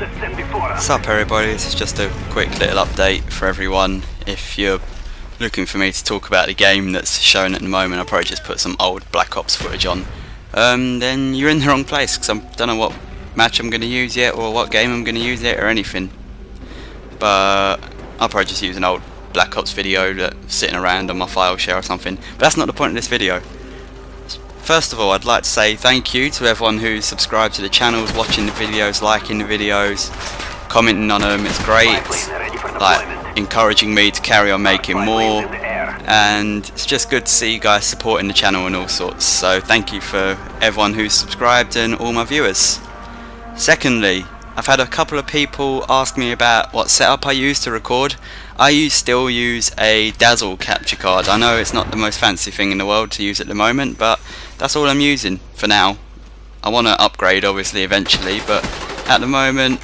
What's up everybody, this is just a quick little update for everyone. If you're looking for me to talk about the game that's shown at the moment, I'll probably just put some old Black Ops footage on. Then you're in the wrong place, because I don't know what match I'm going to use yet, or what game I'm going to use yet, or anything. But I'll probably just use an old Black Ops video that's sitting around on my file share or something. But that's not the point of this video. First of all, I'd like to say thank you to everyone who's subscribed to the channels, watching the videos, liking the videos, commenting on them. It's great, like encouraging me to carry on making more, and it's just good to see you guys supporting the channel and all sorts. So thank you for everyone who's subscribed and all my viewers. Secondly, I've had a couple of people ask me about what setup I use to record. I still use a Dazzle capture card. I know it's not the most fancy thing in the world to use at the moment, but that's all I'm using for now. I want to upgrade obviously eventually, but at the moment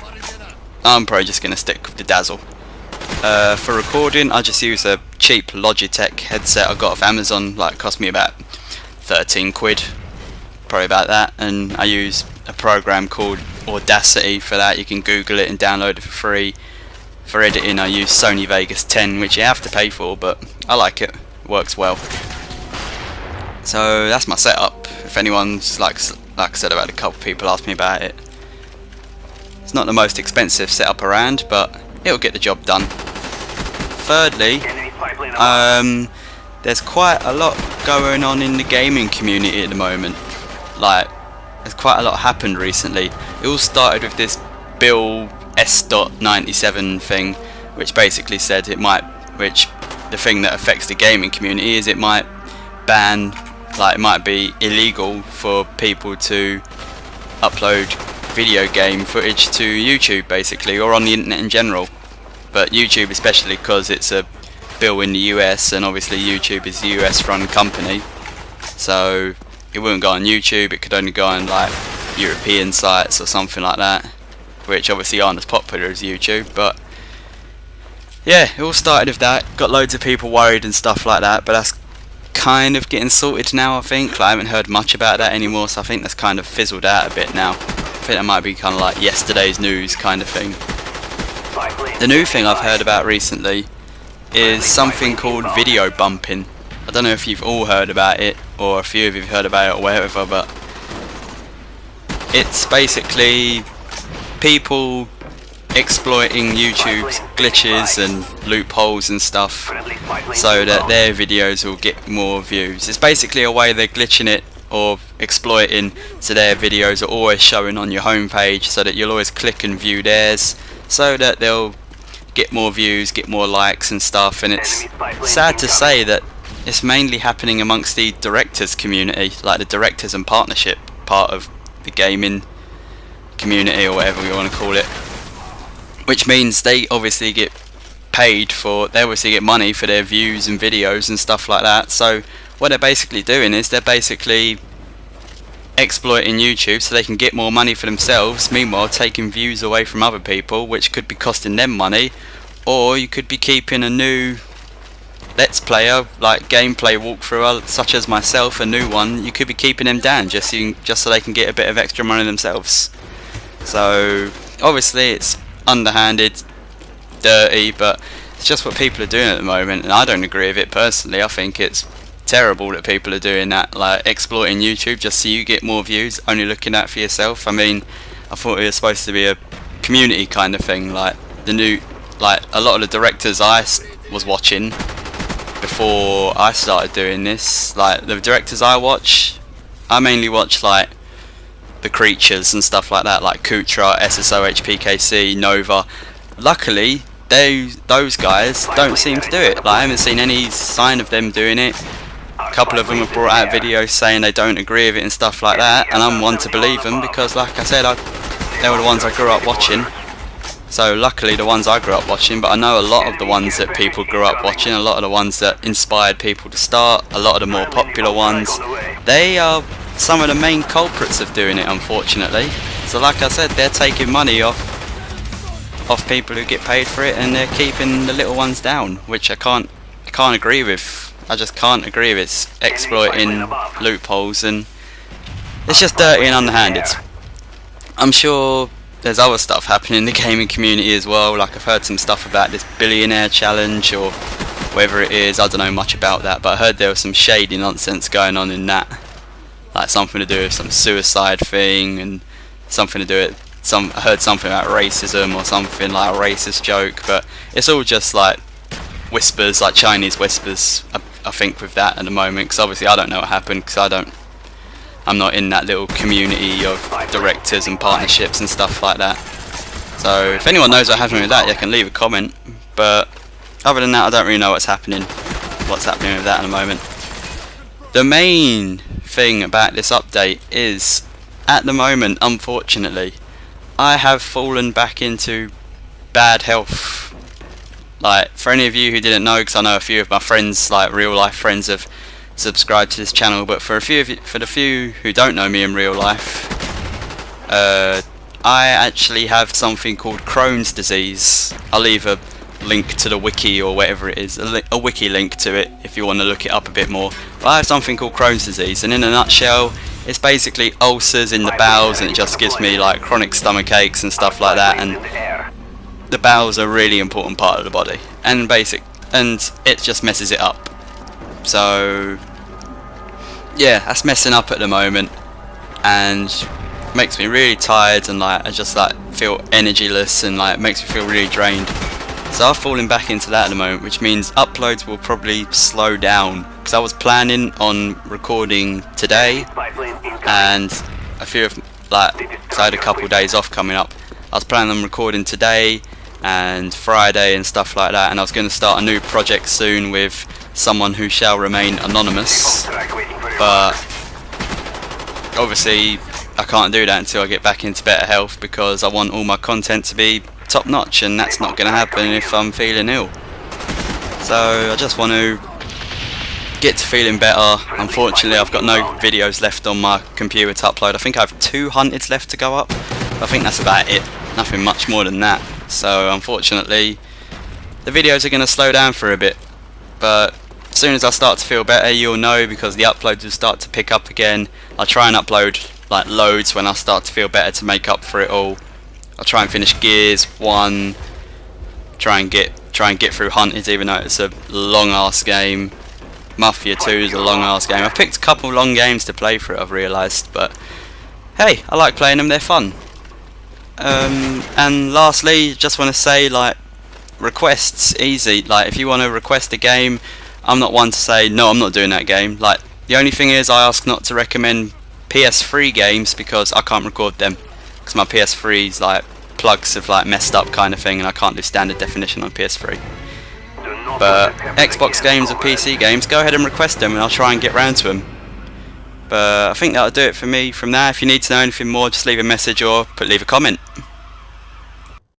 I'm probably just going to stick with the Dazzle. For recording I just use a cheap Logitech headset I got off Amazon, like it cost me about 13 quid, probably about that, and I use a program called Audacity for that. You can Google it and download it for free. For editing I use Sony Vegas 10, which you have to pay for, but I like it, it works well. So that's my setup. If anyone's like I said, I've had a couple people ask me about it. It's not the most expensive setup around, but it'll get the job done. Thirdly, there's quite a lot going on in the gaming community at the moment. Like, there's quite a lot happened recently. It all started with this Bill S.97 thing, which basically said it might, the thing that affects the gaming community is it might ban, like it might be illegal for people to upload video game footage to YouTube basically, or on the internet in general, but YouTube especially because it's a bill in the US, and obviously YouTube is a US run company, so it wouldn't go on YouTube. It could only go on like European sites or something like that, which obviously aren't as popular as YouTube. But yeah, it all started with that, got loads of people worried and stuff like that, but that's kind of getting sorted now I think. Like, I haven't heard much about that anymore, so I think that's kind of fizzled out a bit now. I think that might be kind of like yesterday's news kind of thing. The new thing I've heard about recently is something called video bumping. I don't know if you've all heard about it, or a few of you have heard about it or whatever, but it's basically people exploiting YouTube's glitches and loopholes and stuff so that their videos will get more views. It's basically a way they're glitching it or exploiting so their videos are always showing on your homepage, so that you'll always click and view theirs, so that they'll get more views, get more likes and stuff. And it's sad to say that it's mainly happening amongst the directors community, like the directors and partnership part of the gaming community, or whatever we want to call it, which means they obviously get paid for, they obviously get money for their views and videos and stuff like that. So what they're basically doing is they're basically exploiting YouTube so they can get more money for themselves, meanwhile taking views away from other people, which could be costing them money. Or you could be keeping a new Let's Player, like gameplay walkthrough, such as myself, a new one, you could be keeping them down just so they can get a bit of extra money themselves. So obviously it's underhanded, dirty, but it's just what people are doing at the moment, and I don't agree with it personally. I think it's terrible that people are doing that, like exploiting YouTube just so you get more views, only looking at for yourself. I mean, I thought it was supposed to be a community kind of thing, like a lot of the directors I was watching before I started doing this, like the directors I mainly watch like the creatures and stuff like that, like Kutra, SSOH, PKC, Nova. Luckily those guys don't seem to do it. Like, I haven't seen any sign of them doing it. A couple of them have brought out videos saying they don't agree with it and stuff like that, and I'm one to believe them because, like I said, they were the ones I grew up watching. So luckily the ones I grew up watching, but I know a lot of the ones that people grew up watching, a lot of the ones that inspired people to start, a lot of the more popular ones, they are some of the main culprits of doing it, unfortunately. So like I said, they're taking money off people who get paid for it, and they're keeping the little ones down, which I can't agree with. I just can't agree with. It's exploiting loopholes, and it's just dirty and underhanded. I'm sure there's other stuff happening in the gaming community as well. Like I've heard some stuff about this billionaire challenge or whatever it is. I don't know much about that, but I heard there was some shady nonsense going on in that, like something to do with some suicide thing and something to do with I heard something about racism or something, like a racist joke, but it's all just like whispers, like Chinese whispers, I think, with that at the moment, because obviously I don't know what happened, because I'm not in that little community of directors and partnerships and stuff like that. So if anyone knows what happened with that, you can leave a comment, but other than that I don't really know what's happening with that at the moment. The main thing about this update is, at the moment, unfortunately, I have fallen back into bad health. Like, for any of you who didn't know, because I know a few of my friends, like real life friends, have subscribed to this channel, but for the few who don't know me in real life, I actually have something called Crohn's disease. I'll leave a link to the wiki or whatever it is, a wiki link to it if you want to look it up a bit more. But I have something called Crohn's disease, and in a nutshell, it's basically ulcers in the bowels, and it just gives me like chronic stomach aches and stuff like that. And the bowels are a really important part of the body, and it just messes it up. So yeah, that's messing up at the moment, and makes me really tired, and like I just like feel energyless, and like makes me feel really drained. So I've fallen back into that at the moment, which means uploads will probably slow down, because I was planning on recording today, and a few of because I had a couple of days off coming up. I was planning on recording today and Friday and stuff like that, and I was going to start a new project soon with someone who shall remain anonymous, but obviously I can't do that until I get back into better health, because I want all my content to be top notch, and that's not going to happen if I'm feeling ill. So I just want to get to feeling better. Unfortunately, I've got no videos left on my computer to upload. I think I have 2 hunteds left to go up. I think that's about it, nothing much more than that. So unfortunately the videos are going to slow down for a bit, but as soon as I start to feel better, you'll know, because the uploads will start to pick up again. I'll try and upload like loads when I start to feel better to make up for it all. I'll try and finish Gears 1, try and get through Hunted, even though it's a long ass game. Mafia 2 is a long ass game. I've picked a couple long games to play for it, I've realised, but hey, I like playing them, they're fun. And lastly, just want to say, like, requests, easy. Like, if you want to request a game, I'm not one to say no, I'm not doing that game. Like, the only thing is, I ask not to recommend PS3 games, because I can't record them, because my PS3's like plugs have like messed up kind of thing, and I can't do standard definition on PS3. But Xbox games or PC games, go ahead and request them, and I'll try and get round to them. But I think that'll do it for me from there. If you need to know anything more, just leave a message or leave a comment.